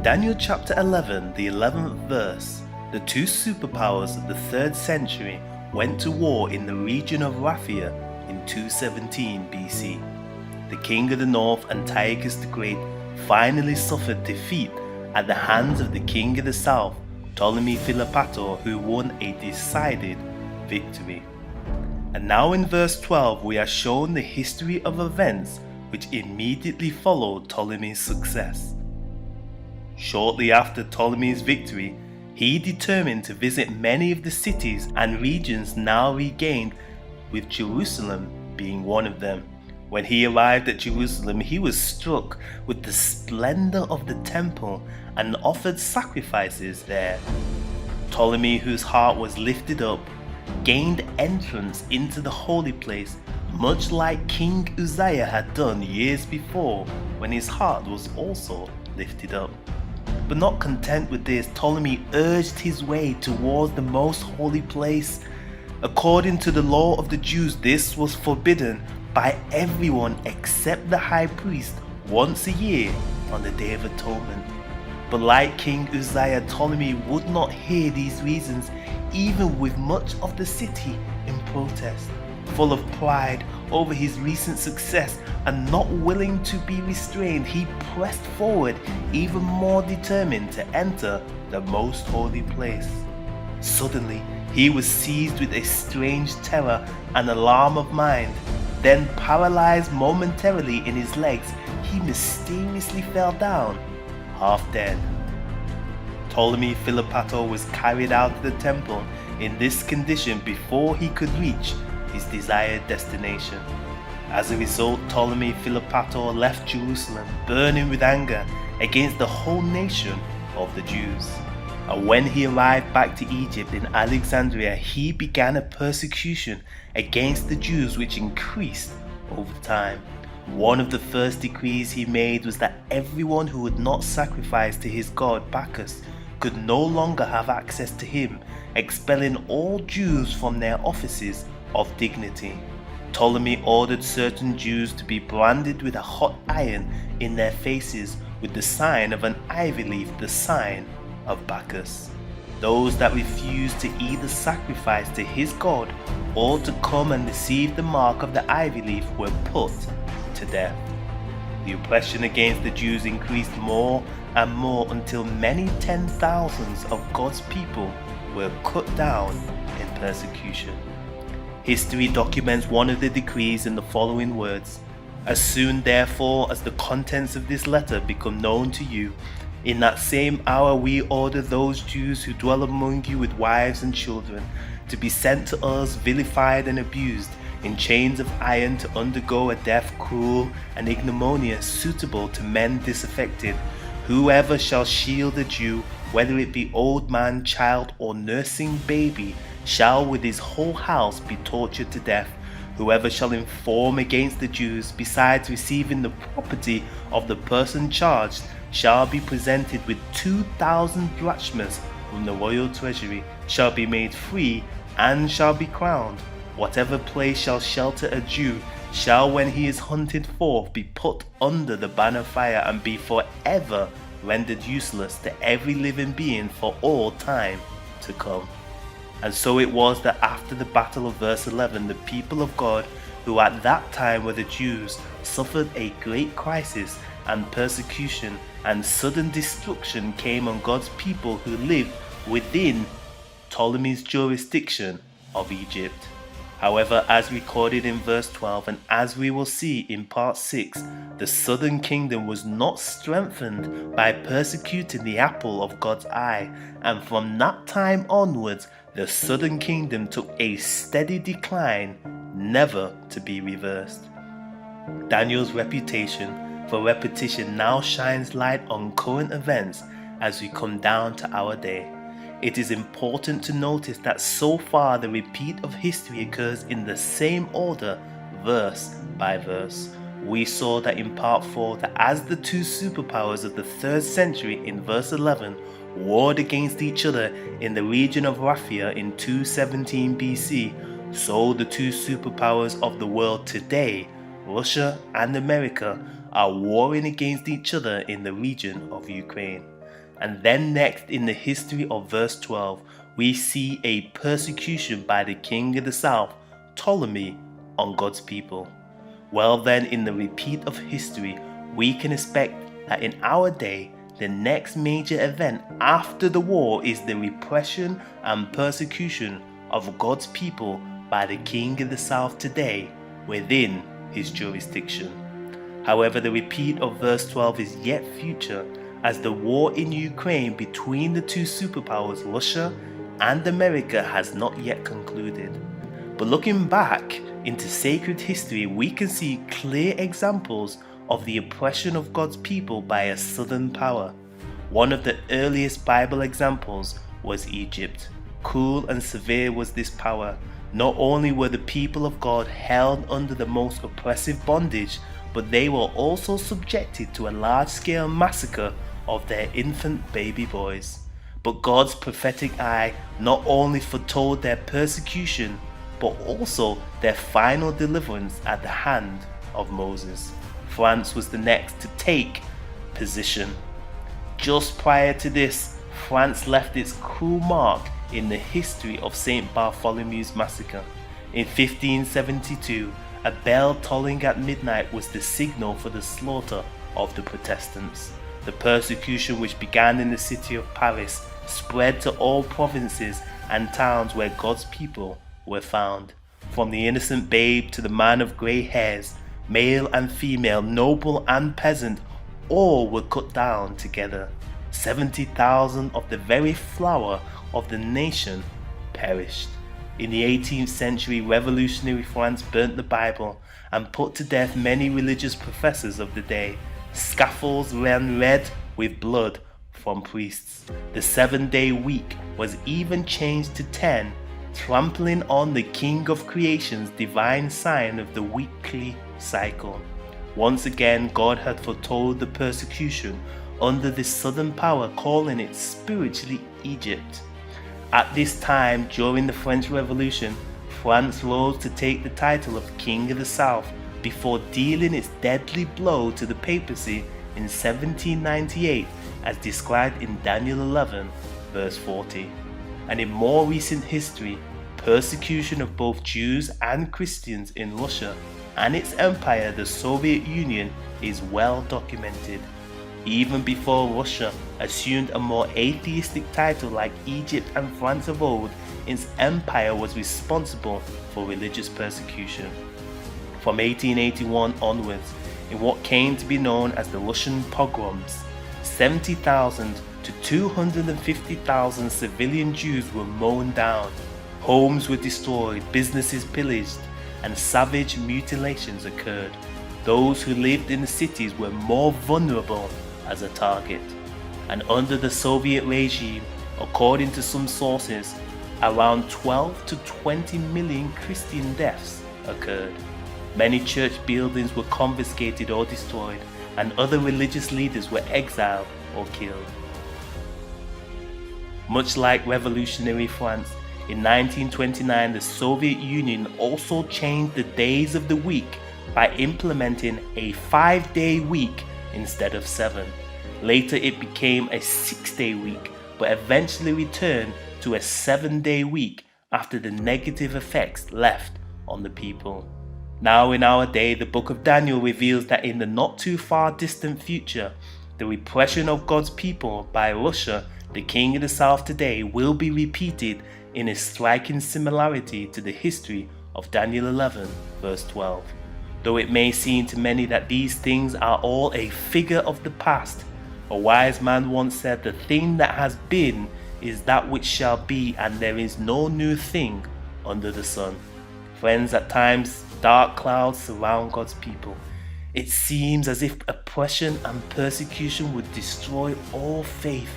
Daniel chapter 11, the 11th verse, the two superpowers of the 3rd century went to war in the region of Raphia in 217 BC. The king of the north, Antiochus the Great, finally suffered defeat at the hands of the king of the south, Ptolemy Philopator, who won a decided victory. And now in verse 12 we are shown the history of events which immediately followed Ptolemy's success. Shortly after Ptolemy's victory, he determined to visit many of the cities and regions now regained, with Jerusalem being one of them. When he arrived at Jerusalem, he was struck with the splendor of the temple and offered sacrifices there. Ptolemy, whose heart was lifted up, gained entrance into the holy place, much like King Uzziah had done years before when his heart was also lifted up. But not content with this, Ptolemy urged his way towards the most holy place. According to the law of the Jews, this was forbidden by everyone except the high priest once a year on the Day of Atonement. But like King Uzziah, Ptolemy would not hear these reasons, even with much of the city in protest. Full of pride over his recent success and not willing to be restrained, he pressed forward, even more determined to enter the most holy place. Suddenly, he was seized with a strange terror and alarm of mind. Then, paralyzed momentarily in his legs, he mysteriously fell down, half dead. Ptolemy Philopator was carried out of the temple in this condition before he could reach his desired destination. As a result, Ptolemy Philopator left Jerusalem, burning with anger against the whole nation of the Jews. And when he arrived back to Egypt in Alexandria, he began a persecution against the Jews which increased over time. One of the first decrees he made was that everyone who would not sacrifice to his god Bacchus could no longer have access to him, expelling all Jews from their offices of dignity. Ptolemy ordered certain Jews to be branded with a hot iron in their faces with the sign of an ivy leaf, the sign of Bacchus. Those that refused to either sacrifice to his god or to come and receive the mark of the ivy leaf were put to death. The oppression against the Jews increased more and more until many 10,000s of God's people were cut down in persecution. History documents one of the decrees in the following words: "As soon therefore as the contents of this letter become known to you, in that same hour we order those Jews who dwell among you with wives and children to be sent to us vilified and abused, in chains of iron, to undergo a death cruel and ignominious, suitable to men disaffected. Whoever shall shield a Jew, whether it be old man, child, or nursing baby, shall with his whole house be tortured to death. Whoever shall inform against the Jews, besides receiving the property of the person charged, shall be presented with 2,000 drachmas from the royal treasury, shall be made free, and shall be crowned. Whatever place shall shelter a Jew shall, when he is hunted forth, be put under the ban of fire, and be forever rendered useless to every living being for all time to come." And so it was that after the battle of verse 11, the people of God, who at that time were the Jews, suffered a great crisis and persecution, and sudden destruction came on God's people who lived within Ptolemy's jurisdiction of Egypt. However, as recorded in verse 12, and as we will see in part 6, the southern kingdom was not strengthened by persecuting the apple of God's eye, and from that time onwards the southern kingdom took a steady decline, never to be reversed. Daniel's reputation for repetition now shines light on current events as we come down to our day. It is important to notice that so far the repeat of history occurs in the same order, verse by verse. We saw that in part 4 that as the two superpowers of the 3rd century in verse 11 warred against each other in the region of Raphia in 217 BC, so the two superpowers of the world today, Russia and America, are warring against each other in the region of Ukraine. And then next in the history of verse 12, we see a persecution by the king of the south, Ptolemy, on God's people. Well then, in the repeat of history, we can expect that in our day, the next major event after the war is the repression and persecution of God's people by the king of the south today within his jurisdiction. However, the repeat of verse 12 is yet future, as the war in Ukraine between the two superpowers, Russia and America, has not yet concluded. But looking back into sacred history, we can see clear examples of the oppression of God's people by a southern power. One of the earliest Bible examples was Egypt. Cruel and severe was this power. Not only were the people of God held under the most oppressive bondage, but they were also subjected to a large-scale massacre of their infant baby boys. But God's prophetic eye not only foretold their persecution, but also their final deliverance at the hand of Moses. France was the next to take position. Just prior to this, France left its cruel mark in the history of St. Bartholomew's massacre. In 1572, a bell tolling at midnight was the signal for the slaughter of the Protestants. The persecution, which began in the city of Paris, spread to all provinces and towns where God's people were found. From the innocent babe to the man of grey hairs, male and female, noble and peasant, all were cut down together. 70,000 of the very flower of the nation perished. In the 18th century, revolutionary France burnt the Bible and put to death many religious professors of the day. Scaffolds ran red with blood from priests. The 7-day week was even changed to 10, trampling on the King of Creation's divine sign of the weekly cycle. Once again, God had foretold the persecution under this southern power, calling it spiritually Egypt. At this time, during the French Revolution, France rose to take the title of King of the South before dealing its deadly blow to the papacy in 1798, as described in Daniel 11, verse 40. And in more recent history, persecution of both Jews and Christians in Russia and its empire, the Soviet Union, is well documented. Even before Russia assumed a more atheistic title like Egypt and France of old, its empire was responsible for religious persecution. From 1881 onwards, in what came to be known as the Russian pogroms, 70,000 to 250,000 civilian Jews were mown down, homes were destroyed, businesses pillaged, and savage mutilations occurred. Those who lived in the cities were more vulnerable as a target. And under the Soviet regime, according to some sources, around 12 to 20 million Christian deaths occurred. Many church buildings were confiscated or destroyed, and other religious leaders were exiled or killed. Much like revolutionary France, in 1929 the Soviet Union also changed the days of the week by implementing a 5-day week instead of 7. Later it became a 6-day week, but eventually returned to a 7-day week after the negative effects left on the people. Now in our day, the book of Daniel reveals that in the not too far distant future, the repression of God's people by Russia, the king of the south today, will be repeated in a striking similarity to the history of Daniel 11 verse 12. Though it may seem to many that these things are all a figure of the past, a wise man once said, "The thing that has been is that which shall be, and there is no new thing under the sun." Friends, at times dark clouds surround God's people. It seems as if oppression and persecution would destroy all faith.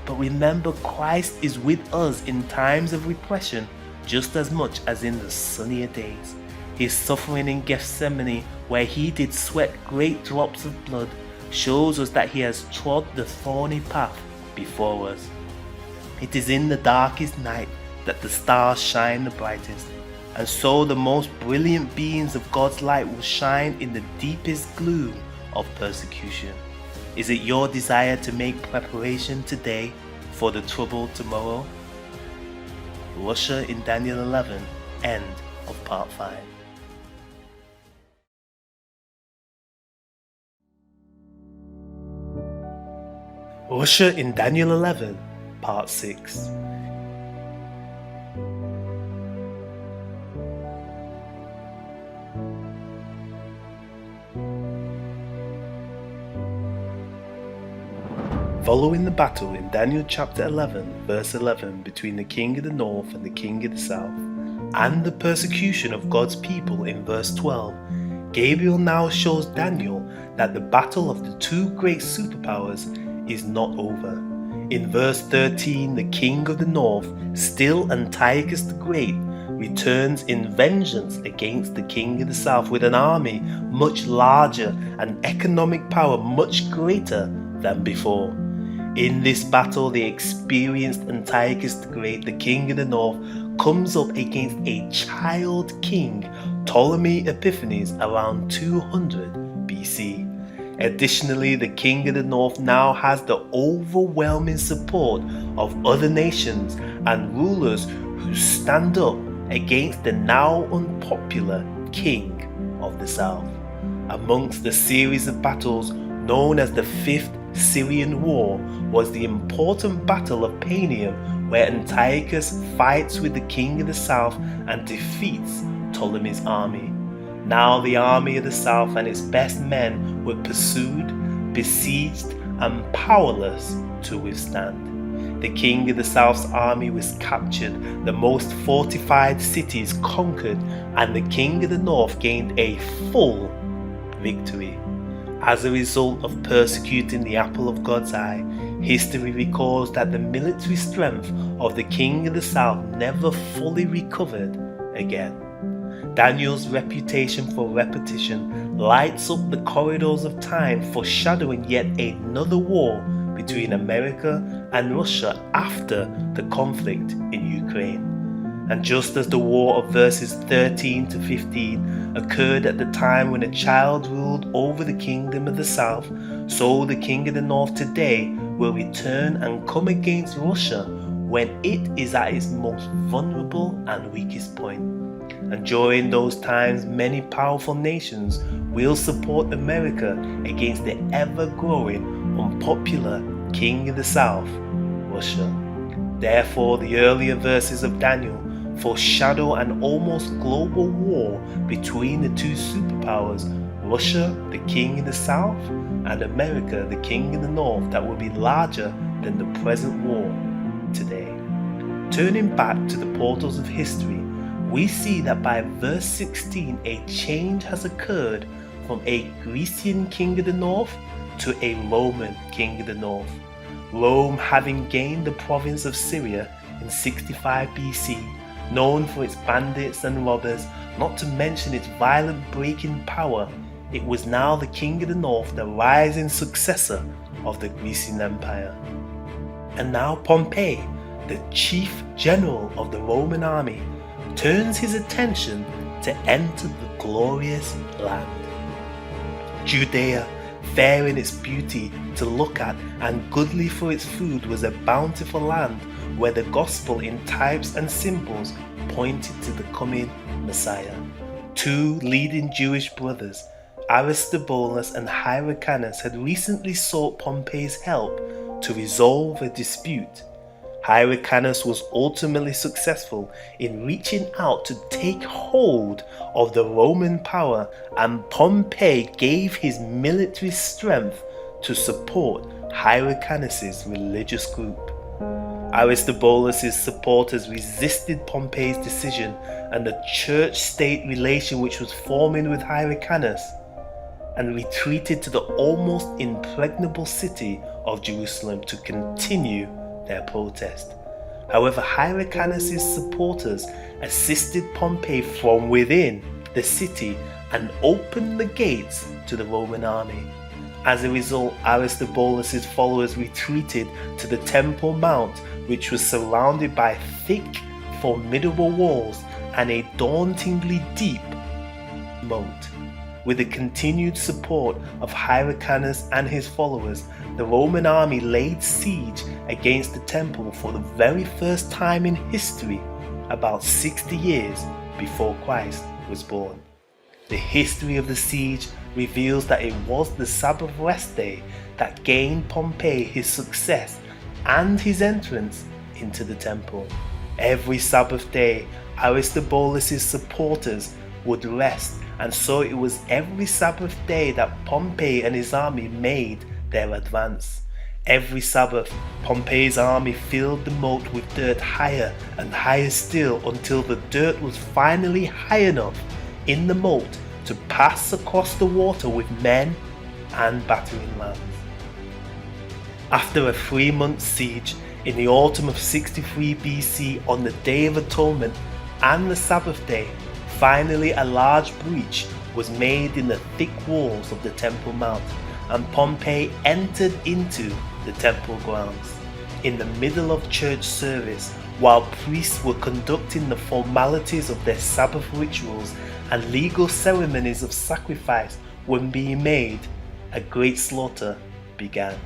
But remember, Christ is with us in times of repression just as much as in the sunnier days. His suffering in Gethsemane, where he did sweat great drops of blood, shows us that he has trod the thorny path before us. It is in the darkest night that the stars shine the brightest, and so the most brilliant beams of God's light will shine in the deepest gloom of persecution. Is it your desire to make preparation today for the trouble tomorrow? Russia in Daniel 11, end of part 5. Russia in Daniel 11, part 6. Following the battle in Daniel chapter 11 verse 11 between the king of the north and the king of the south, and the persecution of God's people in verse 12, Gabriel now shows Daniel that the battle of the two great superpowers is not over. In verse 13, the king of the north, still Antiochus the Great, returns in vengeance against the king of the south with an army much larger and economic power much greater than before. In this battle, the experienced Antiochus the Great, the king of the north, comes up against a child king, Ptolemy Epiphanes, around 200 BC. Additionally, the king of the north now has the overwhelming support of other nations and rulers who stand up against the now unpopular king of the south. Amongst the series of battles known as the Fifth Syrian War was the important Battle of Panium, where Antiochus fights with the king of the south and defeats Ptolemy's army. Now the army of the south and its best men were pursued, besieged, and powerless to withstand. The king of the south's army was captured, the most fortified cities conquered, and the king of the north gained a full victory. As a result of persecuting the apple of God's eye, history records that the military strength of the king of the south never fully recovered again. Daniel's reputation for repetition lights up the corridors of time, foreshadowing yet another war between America and Russia after the conflict in Ukraine. And just as the war of verses 13 to 15 occurred at the time when a child ruled over the kingdom of the south, so the king of the north today will return and come against Russia when it is at its most vulnerable and weakest point. And during those times, many powerful nations will support America against the ever-growing, unpopular king of the south, Russia. Therefore, the earlier verses of Daniel foreshadow an almost global war between the two superpowers, Russia, the king of the south, and America, the king of the north, that will be larger than the present war today. Turning back to the portals of history, we see that by verse 16 a change has occurred from a Grecian king of the north to a Roman king of the north. Rome, having gained the province of Syria in 65 BC, known for its bandits and robbers, not to mention its violent breaking power, it was now the king of the north, the rising successor of the Grecian Empire. And now Pompey, the chief general of the Roman army, turns his attention to enter the glorious land. Judea, fair in its beauty to look at and goodly for its food, was a bountiful land where the gospel in types and symbols pointed to the coming Messiah. Two leading Jewish brothers, Aristobulus and Hyrcanus, had recently sought Pompey's help to resolve a dispute. Hyrcanus was ultimately successful in reaching out to take hold of the Roman power, and Pompey gave his military strength to support Hyrcanus' religious group. Aristobulus' supporters resisted Pompey's decision and the church-state relation which was forming with Hyrcanus, and retreated to the almost impregnable city of Jerusalem to continue their protest. However, Hyrcanus' supporters assisted Pompey from within the city and opened the gates to the Roman army. As a result, Aristobulus' followers retreated to the Temple Mount, which was surrounded by thick, formidable walls and a dauntingly deep moat. With the continued support of Hyrcanus and his followers, the Roman army laid siege against the temple for the very first time in history, about 60 years before Christ was born. The history of the siege reveals that it was the Sabbath rest day that gained Pompey his success and his entrance into the temple. Every Sabbath day, Aristobulus' supporters would rest, and so it was every Sabbath day that Pompey and his army made their advance. Every Sabbath, Pompey's army filled the moat with dirt higher and higher still until the dirt was finally high enough in the moat to pass across the water with men and battering rams. After a 3-month siege, in the autumn of 63 BC, on the Day of Atonement and the Sabbath day, finally a large breach was made in the thick walls of the Temple Mount, and Pompey entered into the temple grounds. In the middle of church service, while priests were conducting the formalities of their Sabbath rituals and legal ceremonies of sacrifice were being made, a great slaughter began.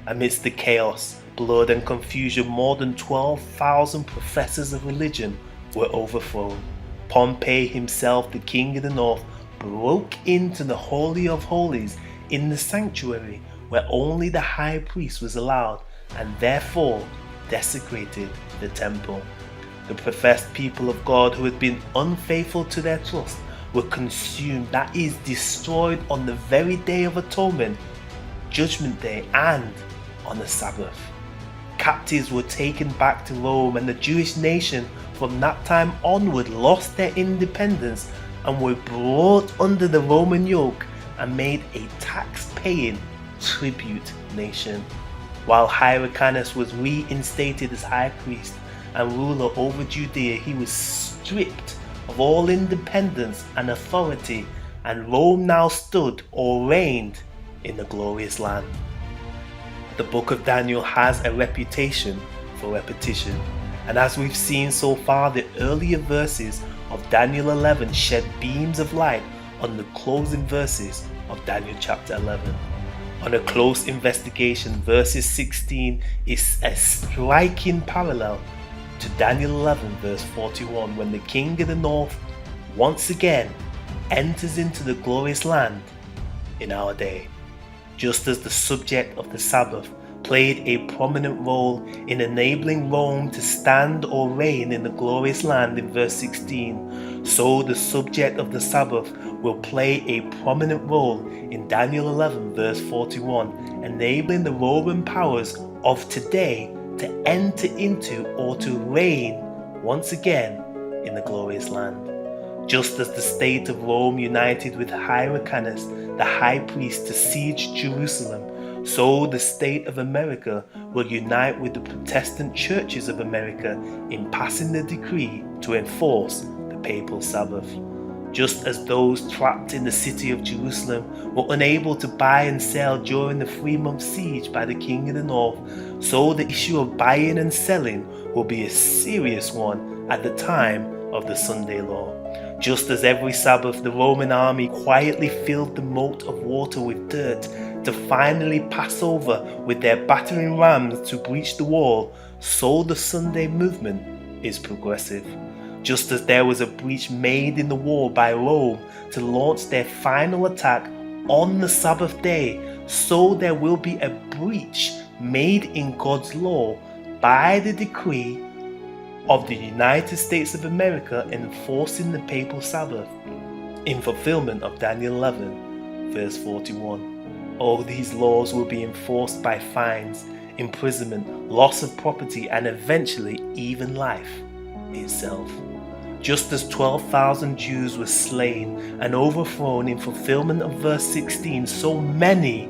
Amidst the chaos, blood and confusion, more than 12,000 professors of religion were overthrown. Pompey himself, the king of the north, broke into the Holy of Holies in the sanctuary where only the high priest was allowed, and therefore desecrated the temple. The professed people of God who had been unfaithful to their trust were consumed, that is, destroyed, on the very Day of Atonement, Judgment Day, and on the Sabbath. Captives were taken back to Rome, and the Jewish nation from that time onward lost their independence and were brought under the Roman yoke and made a tax-paying tribute nation. While Hyrcanus was reinstated as high priest and ruler over Judea, he was stripped of all independence and authority, and Rome now stood or reigned in the glorious land. The book of Daniel has a reputation for repetition, and as we've seen so far, the earlier verses of Daniel 11 shed beams of light on the closing verses of Daniel chapter 11. On a close investigation, verses 16 is a striking parallel to Daniel 11 verse 41, when the king of the north once again enters into the glorious land in our day. Just as the subject of the Sabbath played a prominent role in enabling Rome to stand or reign in the glorious land in verse 16, so the subject of the Sabbath will play a prominent role in Daniel 11 verse 41, enabling the Roman powers of today to enter into or to reign once again in the glorious land. Just as the state of Rome united with Hyrcanus, the high priest, to siege Jerusalem, so the state of America will unite with the Protestant churches of America in passing the decree to enforce the papal Sabbath. Just as those trapped in the city of Jerusalem were unable to buy and sell during the 3-month siege by the king of the north, so the issue of buying and selling will be a serious one at the time of the Sunday law. Just as every Sabbath the Roman army quietly filled the moat of water with dirt to finally pass over with their battering rams to breach the wall, so the Sunday movement is progressive. Just as there was a breach made in the wall by Rome to launch their final attack on the Sabbath day, so there will be a breach made in God's law by the decree of the United States of America enforcing the papal Sabbath in fulfillment of Daniel 11 verse 41. All these laws will be enforced by fines, imprisonment, loss of property, and eventually even life itself. Just as 12,000 Jews were slain and overthrown in fulfillment of verse 16, so many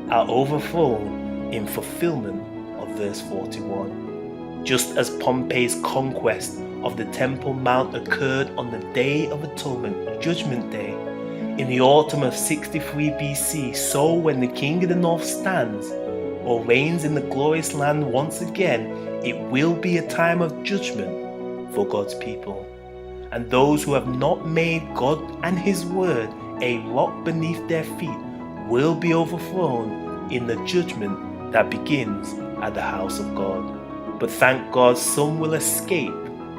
are overthrown in fulfillment of verse 41. Just as Pompey's conquest of the Temple Mount occurred on the Day of Atonement, Judgment Day, in the autumn of 63 BC, so when the King of the North stands or reigns in the glorious land once again, it will be a time of judgment for God's people. And those who have not made God and His Word a rock beneath their feet will be overthrown in the judgment that begins at the house of God. But thank God some will escape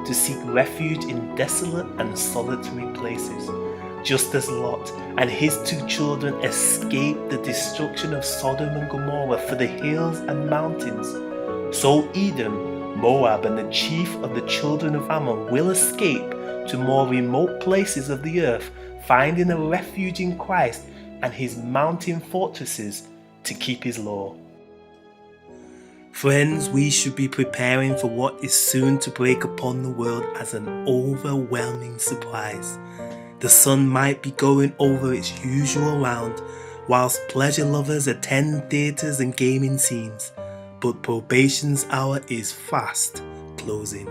to seek refuge in desolate and solitary places, just as Lot and his 2 children escaped the destruction of Sodom and Gomorrah for the hills and mountains. So Edom, Moab, and the chief of the children of Ammon will escape to more remote places of the earth, finding a refuge in Christ and his mountain fortresses to keep his law. Friends, we should be preparing for what is soon to break upon the world as an overwhelming surprise. The sun might be going over its usual round, whilst pleasure lovers attend theatres and gaming scenes, but probation's hour is fast closing.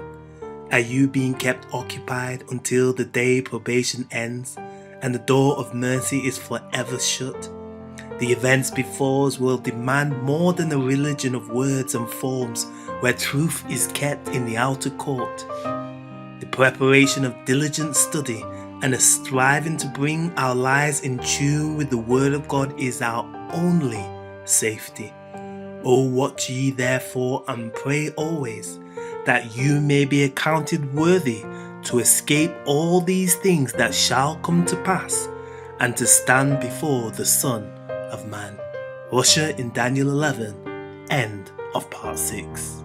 Are you being kept occupied until the day probation ends and the door of mercy is forever shut? The events before us will demand more than a religion of words and forms where truth is kept in the outer court. The preparation of diligent study and a striving to bring our lives in tune with the Word of God is our only safety. O watch ye therefore and pray always, that you may be accounted worthy to escape all these things that shall come to pass, and to stand before the Son of Man. Russia in Daniel 11, end of part 6.